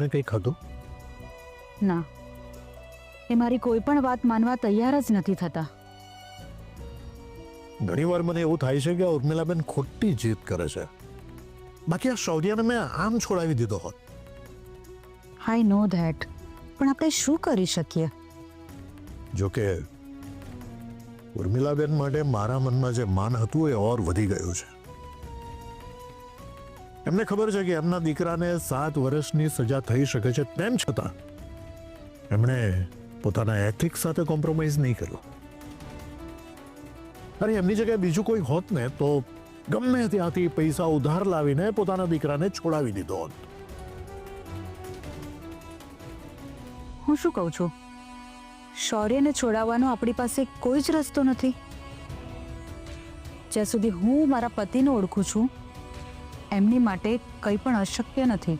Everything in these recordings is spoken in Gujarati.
એને કંઈક હતું? ના, એ મારી કોઈ પણ વાત માનવા તૈયાર જ નથી થતા. ઘણીવાર મને એવું થાય છે કે ઉર્મિલાબેન ખોટી જીદ કરે છે. બાકી આ શૌર્યને મેં આમ છોડાવી દીધો હોત. આઈ નો ધેટ, પણ આપણે શું કરી શકીએ? જોકે ઉર્મિલાબેન માટે મારા મનમાં જે માન હતું એ ઓર વધી ગયું છે. એમને ખબર છે કે એમના દીકરાને 7 વર્ષની સજા થઈ શકે છે, તેમ છતાં એમણે પોતાના એથિક્સ સાથે કોમ્પ્રોમાઇઝ નહીં કર્યો. અરે એમની જગ્યાએ બીજું કોઈ હોત ને તો ગમે ત્યાંથી પૈસા ઉધાર લાવીને પોતાના દીકરાને છોડાવી દીધો હોત. હું શું કહું છું, શૌર્યને છોડાવવાનો આપણી પાસે કોઈ જ રસ્તો નથી. જ્યાં સુધી હું મારા પતિને ઓળખું છું, એમની માટે કંઈ પણ અશક્ય નથી.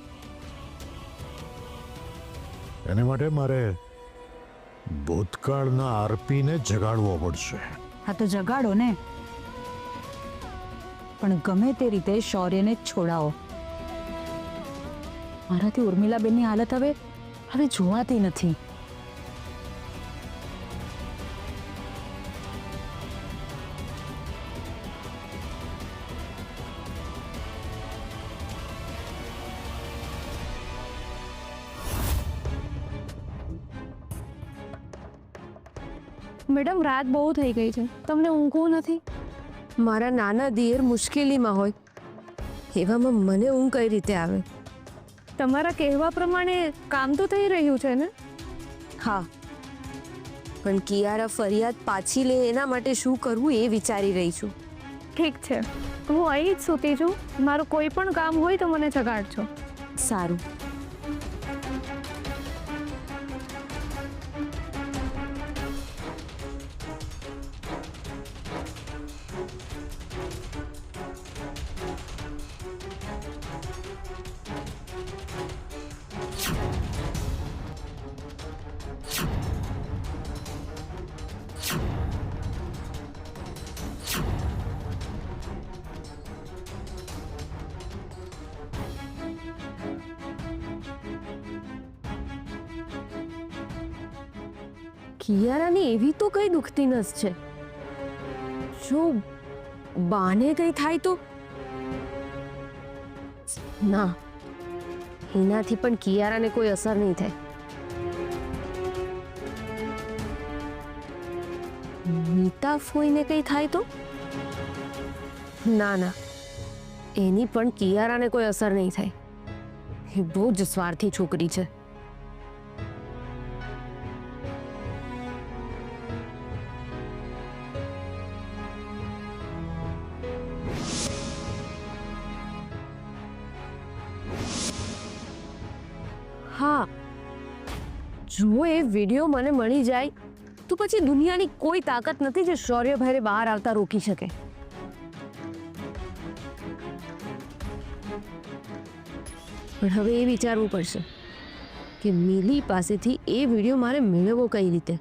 એને માટે મારે ભૂતકાળના આરોપીને જગાડવો પડશે. હા તો જગાડો ને, પણ ગમે તે રીતે શૌર્યને છોડાવો. મારાથી ઉર્મિલાબેનની હાલત હવે જોવાતી નથી. મેડમ, રાત બહુ થઈ ગઈ છે, તમને ઊંઘવું નથી? મારા નાના દિયર મુશ્કેલીમાં હોય એવામાં મને ઊંઘ કઈ રીતે આવે? તમારા કહેવા પ્રમાણે કામ તો થઈ રહ્યું છે ને? હા, પણ કિયારા ફરિયાદ પાછી લે એના માટે શું કરવું એ વિચારી રહી છું. ઠીક છે, હું અહીં જ સૂતી છું. મારું કોઈ પણ કામ હોય તો મને જગાડજો. સારું. કિયારાની એવી તો કઈ દુખતી નસ છે, જો બાને કઈ થાય તો? ના, એનાથી પણ કિયારાને કોઈ અસર નહીં થાય. મીતા ફોઈને કઈ થાય તો? ના ના, એની પણ કિયારાને કોઈ અસર નહીં થાય. એ બહુ જ સ્વાર્થી છોકરી છે. હા, જો એ વિડીયો મને મળી જાય તો પછી દુનિયાની કોઈ તાકાત નથી જે શૌર્યભાઈને બહાર આવતા રોકી શકે. પણ હવે એ વિચારવું પડશે કે મિલી પાસેથી એ વિડીયો મારે મેળવવો કઈ રીતે.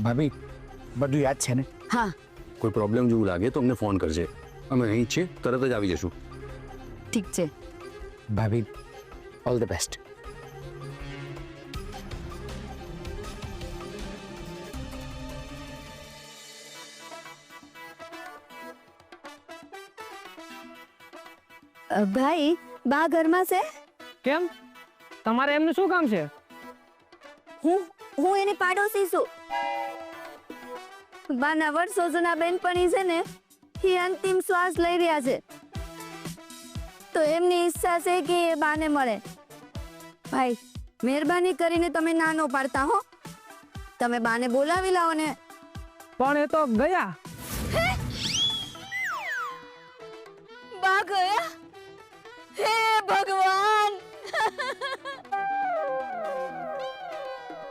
ભાભી, બધું યાદ છે ને? હા. કોઈ પ્રોબ્લેમ જેવું લાગે તો અમને ફોન કરજે. અમે અહીં જ છીએ, તરત જ આવી જશું. ઠીક છે ભાભી, ઓલ ધ બેસ્ટ. ભાઈ, બા ઘરમાં છે? કેમ, તમારે એમનું શું કામ છે? હું એની પાડોશી છું. બાના વર્ષો જૂના બેનપણી છે ને, એ અંતિમ શ્વાસ લઈ રહ્યા છે, તો એમની ઈચ્છા છે કે એ બાને મળે. ભાઈ, મહેરબાની કરીને તમે ના ન પાડતા હો. તમે બાને બોલાવી લાવો ને. પણ એ તો ગયા. બા ગયા? હે ભગવાન!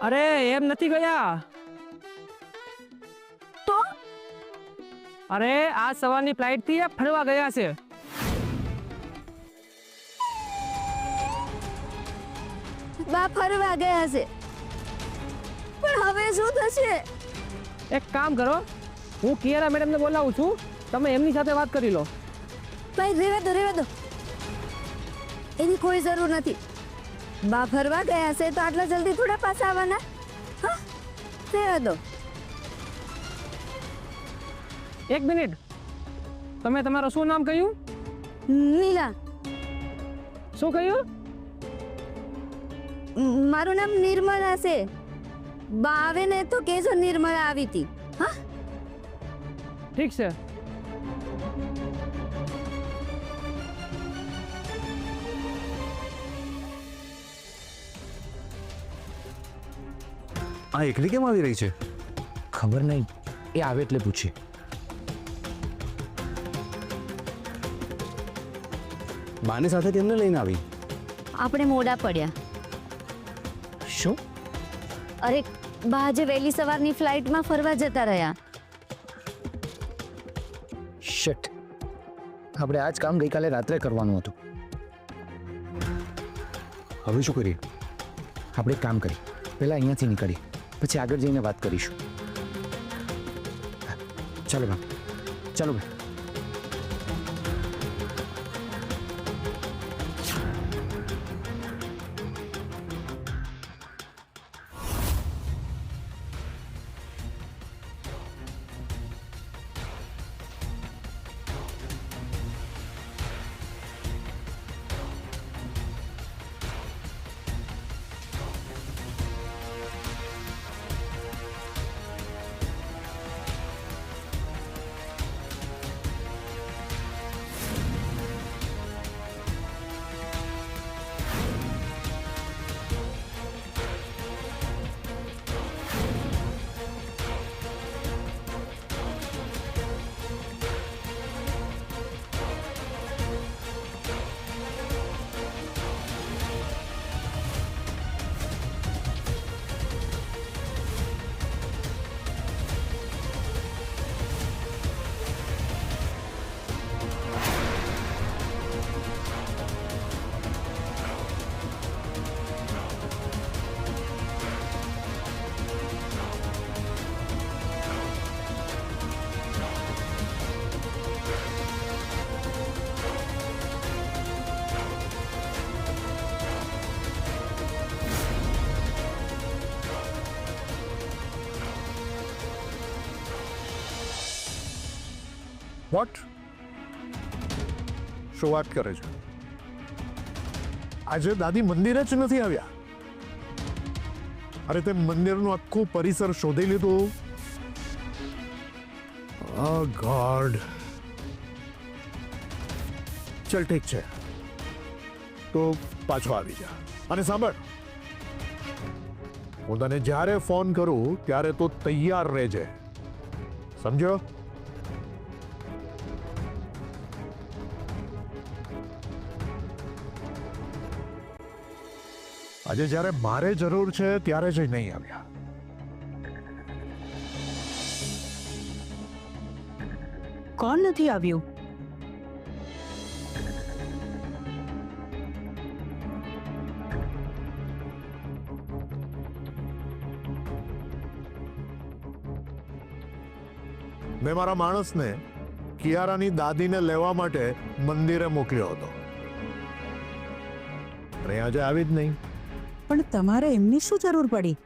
અરે એમ નથી ગયા. તો અરે આ સવારની ફ્લાઇટ થી ફરવા ગયા છે. બા ફરવા ગયા છે. પણ હવે શું થશે? એક કામ કરો, હું કિયારા મેડમને બોલાવું છું, તમે એમની સાથે વાત કરી લો. ભાઈ રહેવા દો. એની કોઈ જરૂર નથી. બા ફરવા ગયા છે તો આટલા જલ્દી થોડા પાછા આવવાના? હા, રહેવા દો. એક મિનિટ, તમે તમારું શું નામ કહ્યું? નીલા. શું કહ્યું? મારું નામ નિર્મળા છે. બા આવે ને તો કેજો નિર્મળા આવી હતી. હા, ઠીક છે. આ એકલી કેમ આવી રહી છે? ખબર નહીં, એ આવે એટલે પૂછીએ. બાને સાથે કેમને લઈને આવી? આપણે મોડા પડ્યા. શું? અરે બા આજે વહેલી સવારની ફ્લાઇટમાં ફરવા જતા રહ્યા. શિટ, આપણે આ જ કામ ગઈકાલે રાત્રે કરવાનું હતું. હવે શું કરીએ? આપણે એક કામ કરીએ, પહેલાં અહીંયાથી નીકળીએ, પછી આગળ જઈને વાત કરીશું. ચાલો મેમ, ચાલો મેમ. વોટ? શું વાત કરે છે? આજે દાદી મંદિરે જ નથી આવ્યા? અરે તે મંદિરનું આખું પરિસર શોધી લીધું. ઓ ગોડ. ચલ ઠીક છે, તો પાછો આવી જા. અને સાંભળ, હું તને જ્યારે ફોન કરું ત્યારે તો તૈયાર રહેજે, સમજો? આજે જ્યારે મારે જરૂર છે ત્યારે જ નહીં આવ્યા. કોણ નથી આવ્યું? મેં મારા માણસને કિયારાની દાદીને લેવા માટે મંદિરે મોકલ્યો હતો, અને આજે આવી જ નહીં. પણ તમારે એમની શું જરૂર પડી?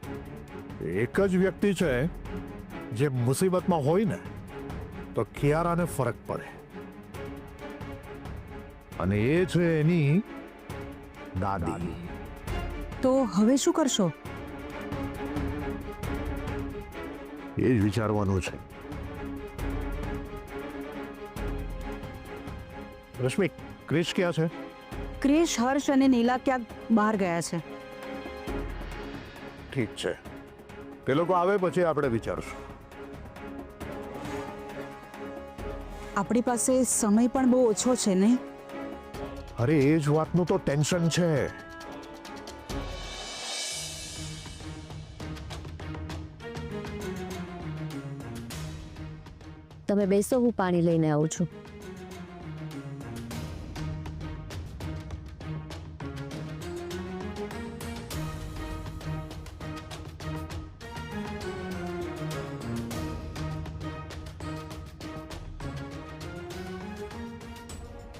એક જ વ્યક્તિ છે જે મુસીબતમાં હોય ને તો કિયારાને ફરક પડે, અને એ છે એની દાદી. તો હવે શું કરશો? એ જ વિચારવાનું છે. રશ્મિ, ક્રિશ ક્યાં છે? ક્રિશ, હર્ષ અને નીલા ક્યાંક બહાર ગયા છે. ઠીક છે, તે લોકો આવે પછી આપણે વિચારશું. આપણી પાસે સમય પણ બહુ ઓછો છે નહીં? અરે એ જ વાતનું તો ટેન્શન છે. તમે બેસો, હું પાણી લઈને આવું છું.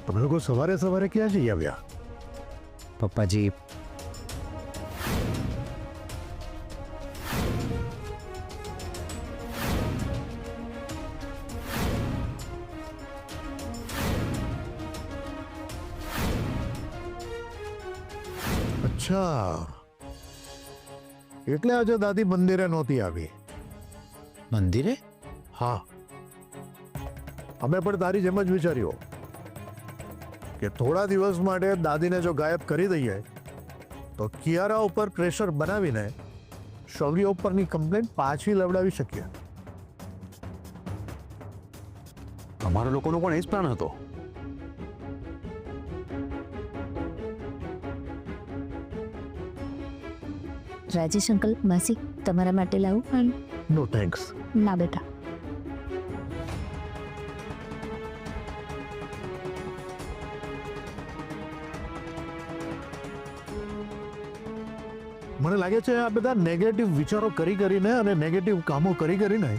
તમે લોકો સવારે સવારે ક્યાં જઈ આવ્યા? પપ્પાજી, અચ્છા, એટલે આજે દાદી મંદિરે નહોતી આવી. મંદિરે? હા, અમે પણ તારી જેમ જ વિચાર્યું કે થોડા દિવસ માટે દાદીને જો ગાયબ કરી દઈએ તો કિયારા ઉપર પ્રેશર બનાવીને શૌર્ય ઉપરની કમ્પ્લેન પાછી લવડાવી શકીએ. અમારા લોકોનો પણ એ જ પ્લાન હતો. રાજેશ અંકલ, માસી તમારા માટે લાવું? No thanks. ના બેટા. મને લાગે છે આ બધા નેગેટિવ વિચારો કરીને અને નેગેટિવ કામો કરીને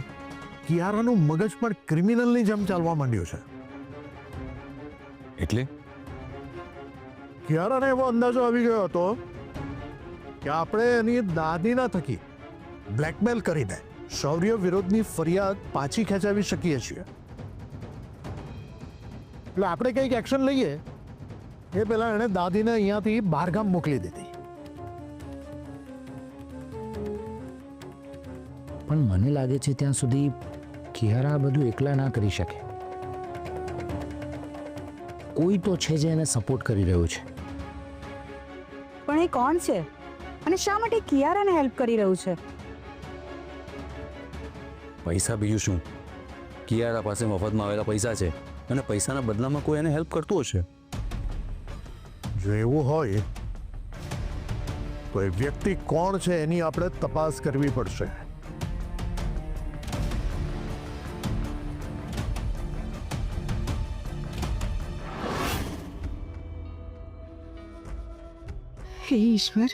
કિયારાનું મગજ પણ ક્રિમિનલની જેમ ચાલવા માંડ્યું છે. એટલે કિયારાને એવો અંદાજો આવી ગયો હતો કે આપણે એની દાદીના થકી બ્લેકમેલ કરીને શૌર્ય વિરોધની ફરિયાદ પાછી ખેંચાવી શકીએ છીએ. એટલે આપણે કંઈક એક્શન લઈએ એ પહેલા એણે દાદીને અહીંયાથી બહારગામ મોકલી દીધી. પણ મને લાગે છે ત્યાં સુધી કિયારા આ બધું એકલા ના કરી શકે. કોઈ તો છે જે એને સપોર્ટ કરી રહ્યું છે. પણ એ કોણ છે અને શા માટે કિયારાને હેલ્પ કરી રહ્યું છે? પૈસા બીજું શું? કિયારા પાસે મફતમાં આવેલા પૈસા છે અને પૈસાના બદલામાં કોઈ એને હેલ્પ કરતું હશે. જો એવું હોય તો એ વ્યક્તિ કોણ છે એની આપણે તપાસ કરવી પડશે. હે ઈશ્વર,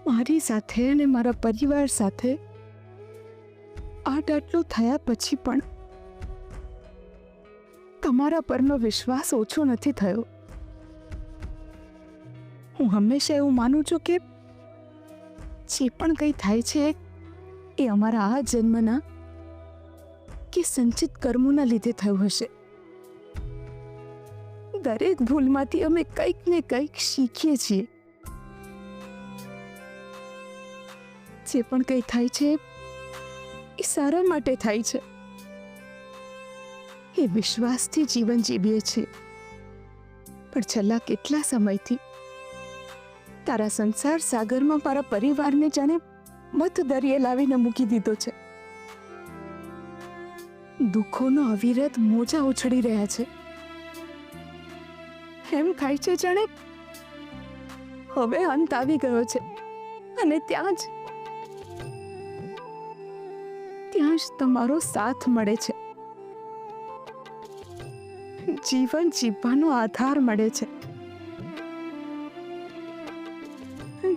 મારી સાથે અને મારા પરિવાર સાથે આટલું થયા પછી પણ તમારા પરનો વિશ્વાસ ઓછો નથી થયો. હું હંમેશા એવું માનું છું કે જે પણ કંઈ થાય છે એ અમારા આ જન્મના કે સંચિત કર્મોના લીધે થયું હશે. દરેક ભૂલમાંથી અમે કંઈક ને કંઈક શીખીએ છીએ. જે પણ કંઈ થાય છે એ સારા માટે થાય છે. એ વિશ્વાસથી જીવન જીવીએ છીએ. પણ છેલ્લા કેટલા સમયથી તારા સંસાર સાગરમાં મારા પરિવારને જાણે મત દરિયે લાવીને મૂકી દીધો છે. દુઃખોનો અવિરત મોજા ઉછળી રહ્યા છે. એમ થાય છે જાણે હવે અંત આવી ગયો છે અને ત્યાં જ તમારો સાથ મળે છે. જીવન જીવવાનો આધાર મળે છે.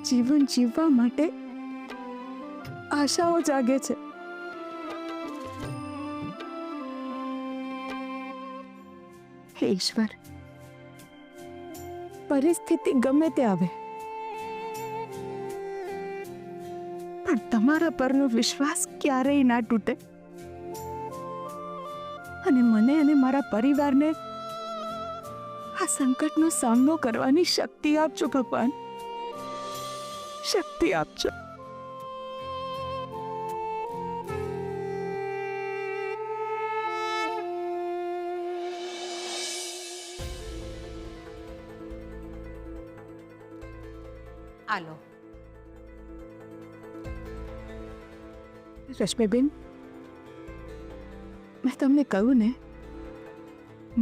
જીવન જીવવા માટે આશાઓ જાગે છે. હે ઈશ્વર, પરિસ્થિતિ ગમે તે આવે પણ તમારા પરનો વિશ્વાસ ક્યારેય ના તૂટે. અને મને અને મારા પરિવારને આ સંકટનો સામનો કરવાની શક્તિ આપજો ભગવાન, શક્તિ આપજો. આલો. રશ્મિબેન, મેં તમને કહ્યું ને,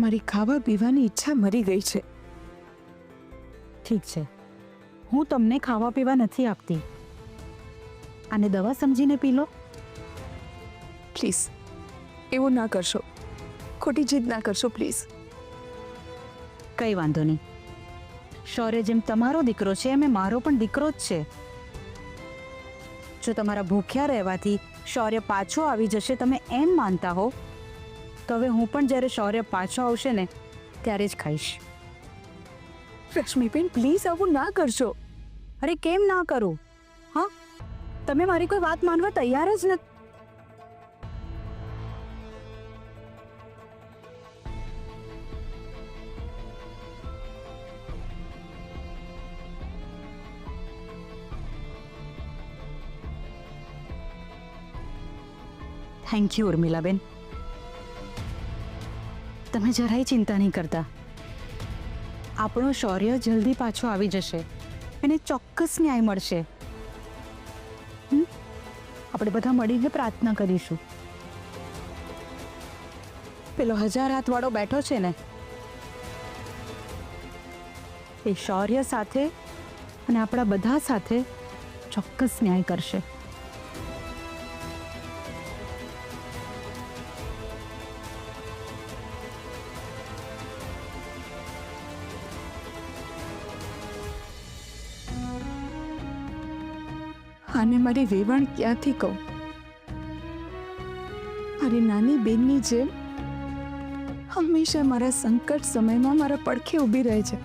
મારી ખાવા પીવાની ઈચ્છા મરી ગઈ છે. ઠીક છે, હું તમને ખાવા પીવા નથી આપતી. આને દવા સમજીને પી લો. પ્લીઝ એવું ના કરશો, ખોટી જીદ ના કરશો પ્લીઝ. કંઈ વાંધો નહીં. શૌર્ય જેમ તમારો દીકરો છે એમ મારો પણ દીકરો જ છે. જો તમારા ભૂખ્યા રહેવાથી શૌર્ય પાછો આવી જશે તમે એમ માનતા હો તો હવે હું પણ જ્યારે શૌર્ય પાછો આવશે ને ત્યારે જ ખાઈશ. રશ્મિબેન પ્લીઝ આવું ના કરશો. અરે કેમ ના કરું? હા, તમે મારી કોઈ વાત માનવા તૈયાર જ નથી. Thank you ઉર્મિલાબેન. તમે જરાય ચિંતા નહીં કરતા. આપણો શૌર્ય જલ્દી પાછો આવી જશે. એને ચોક્કસ ન્યાય મળશે. આપણે બધા મળીને પ્રાર્થના કરીશું. પેલો 1000 હાથવાળો બેઠો છે ને, એ શૌર્ય સાથે અને આપણા બધા સાથે ચોક્કસ ન્યાય કરશે. આને મારી વેવાણ ક્યાંથી કહું? મારી નાની બેનની જેમ હંમેશા મારા સંકટ સમયમાં મારા પડખે ઊભી રહે છે.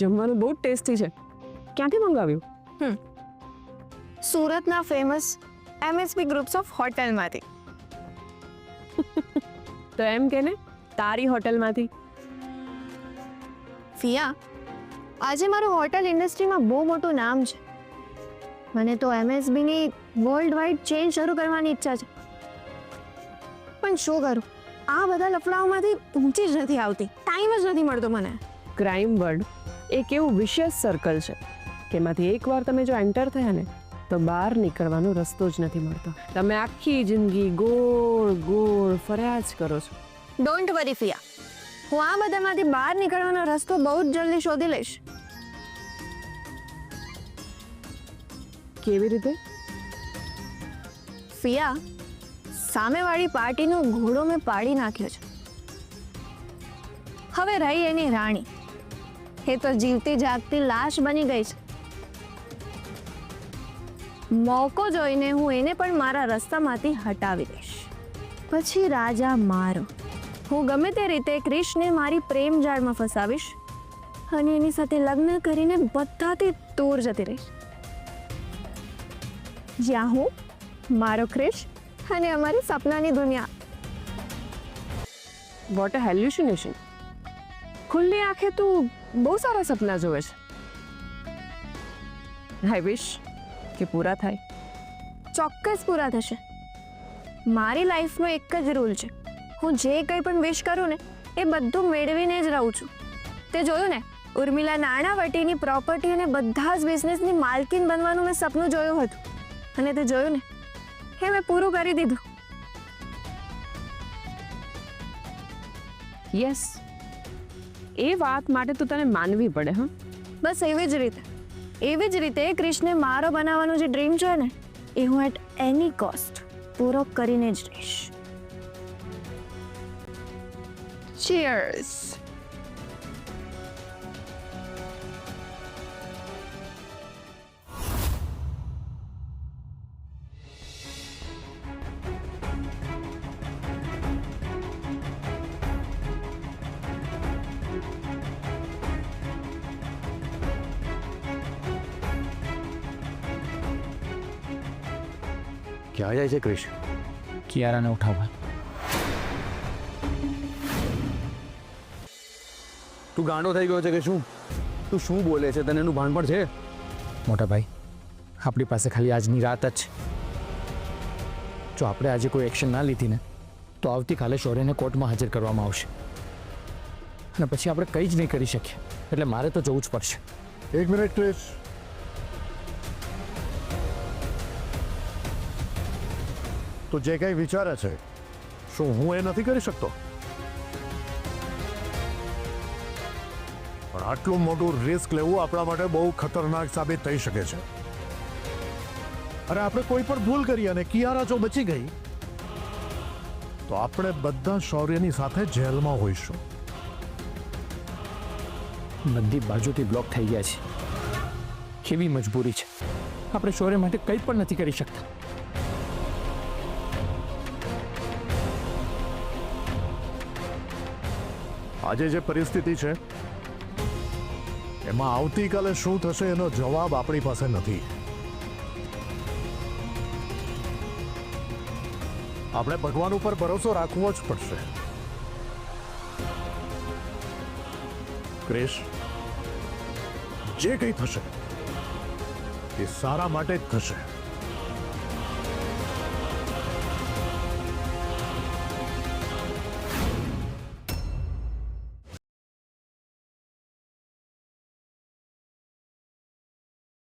જમવાનું બહુ ટેસ્ટી છે. ક્યાંથી મંગાવ્યું? સુરતના ફેમસ MSP ગ્રુપ્સ ઓફ હોટલમાંથી. તો એમ કે ને તારી હોટલમાંથી. ફિયા, આજે મારું હોટલ ઇન્ડસ્ટ્રીમાં બહુ મોટું નામ છે. મને તો MSBની વર્લ્ડ વાઇડ ચેન શરૂ કરવાની ઈચ્છા છે. પણ શું કરું, આ બધા લફડાઓમાંથી ઊંચી જ નથી આવતી. ટાઈમ જ નથી મળતો મને. ક્રાઇમ વર્લ્ડ એક એવું વિશેષ સર્કલ છે કે એમાંથી એકવાર તમે જો એન્ટર થયા ને તો બહાર નીકળવાનો રસ્તો જ નથી મળતો. તમે આખી જિંદગી ગોળ ગોળ ફર્યા જ કરો છો. ડોન્ટ વરી ફિયા, હું આ બધામાંથી બહાર નીકળવાનો રસ્તો બહુ જ જલ્દી શોધી લઈશ. કેવી રીતે? ફિયા, સામેવાળી પાર્ટીનો ઘોડો મેં પાડી નાખ્યો છે. હવે રહી એની રાણી, એ તો જીવતી જાગતી લાશ બની ગઈ છે. મોકો જોઈને હું એને પણ મારા રસ્તામાંથી હટાવી દઈશ. પછી રાજા મારો. હું ગમે તે રીતે ક્રિશને મારી પ્રેમ જાળમાં ફસાવીશ અને એની સાથે લગ્ન કરીને બધાથી દૂર જતી રહીશ. જ્યાં હું, મારો ક્રિશ અને અમારી સપનાની દુનિયા. What a hallucination. ખુલ્લી આંખે તું બહુ સારા સપના જોવે છે. આઈ વિશ કે પૂરા થાય. ચોક્કસ પૂરા થશે. મારી લાઈફનો એક જ રૂલ છે, હું જે કંઈ પણ વિશ કરું ને એ બધું મેળવીને જ રહું છું. તે જોયું ને, ઉર્મિલા નાણાવટીની પ્રોપર્ટી અને બધા જ બિઝનેસની માલકીન બનવાનું મેં સપનું જોયું હતું અને તે જોયું ને, એ મેં પૂરું કરી દીધું. યસ, એ વાત માટે તો તને માનવી પડે. હા, બસ એવી જ રીતે કૃષ્ણે મારો બનાવવાનો જે ડ્રીમ છે ને, એ હું એટ એની કોસ્ટ પૂરો કરીને જ રહીશ. ચીયર્સ. ક્યાં જાય છે ક્રિશ? કિયારાને ઉઠાવવા. તું ગાંડો થઈ ગયો છે કે શું? તું શું બોલે છે? તને એનું ભાન પણ છે? મોટા ભાઈ, આપણી પાસે ખાલી આજની રાત જ છે. જો આપણે આજે કોઈ એક્શન ના લીધી ને તો આવતીકાલે શૌર્યને કોર્ટમાં હાજર કરવામાં આવશે અને પછી આપણે કંઈ જ નહીં કરી શકીએ. એટલે મારે તો જવું જ પડશે. એક મિનિટ ક્રિશ, તું જે કંઈ વિચારે છે શું હું એ નથી કરી શકતો? પણ આટલું મોટું રિસ્ક લેવું આપણા માટે બહુ ખતરનાક સાબિત થઈ શકે છે. અરે આપણે કોઈ પણ ભૂલ કરી અને કિયારા જો બચી ગઈ તો આપણે બધા શૌર્યની સાથે જેલમાં હોઈશું. બધી બાજુથી બ્લોક થઈ ગયા છે. કેવી મજબૂરી છે, આપણે શૌર્ય માટે કંઈ પણ નથી કરી શકતા. આજે જે પરિસ્થિતિ છે એમાં આવતીકાલે શું થશે એનો જવાબ આપણી પાસે નથી. આપણે ભગવાન ઉપર ભરોસો રાખવો જ પડશે. ક્રિશ, જે કંઈ થશે એ સારા માટે જ થશે.